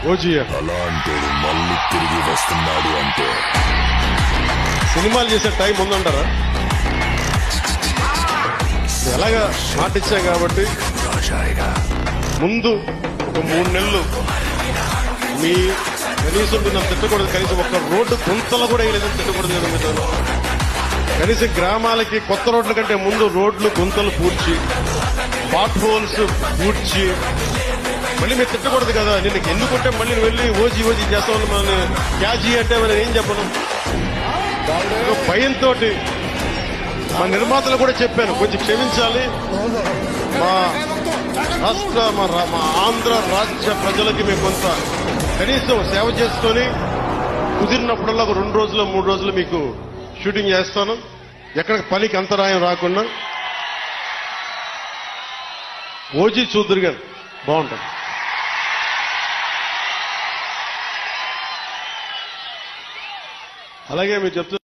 OG అలాంటి మళ్ళీ తిరిగి వస్తున్నాడు అంటే సినిమాలు చేసే టైం ఉందంటారా? ఎలాగా మాట ఇచ్చాం కాబట్టి ముందు ఒక 3 నెలలు మీ కనీసం మీరు నన్ను తిట్టకూడదు, కనీసం ఒక్క రోడ్డు గుంతలు కూడా వేయలేదని తిట్టకూడదు. నేను మీతో కనీసం గ్రామాలకి కొత్త రోడ్ల కంటే ముందు రోడ్లు గుంతలు పూడ్చి పాట్ హోల్స్ పూడ్చి మళ్ళీ మీరు తిట్టకూడదు కదా. నిన్ను ఎన్నుకుంటే మళ్ళీ వెళ్ళి ఓజీ చేస్తామని మన క్యాజీ అంటే మనం ఏం చెప్పను. భయంతో మా నిర్మాతలు కూడా చెప్పాను, కొంచెం క్షమించాలి. మా రాష్ట్ర మా ఆంధ్ర రాజ్య ప్రజలకి మేము కొంత కనీసం సేవ చేసుకొని కుదిరినప్పుడల్లా ఒక 2 రోజులు 3 రోజులు మీకు షూటింగ్ చేస్తాను, ఎక్కడ పనికి అంతరాయం రాకుండా. ఓజీ చూద్దరు గారు బాగుంటుంది. అలాగే మీరు చెప్తున్నారు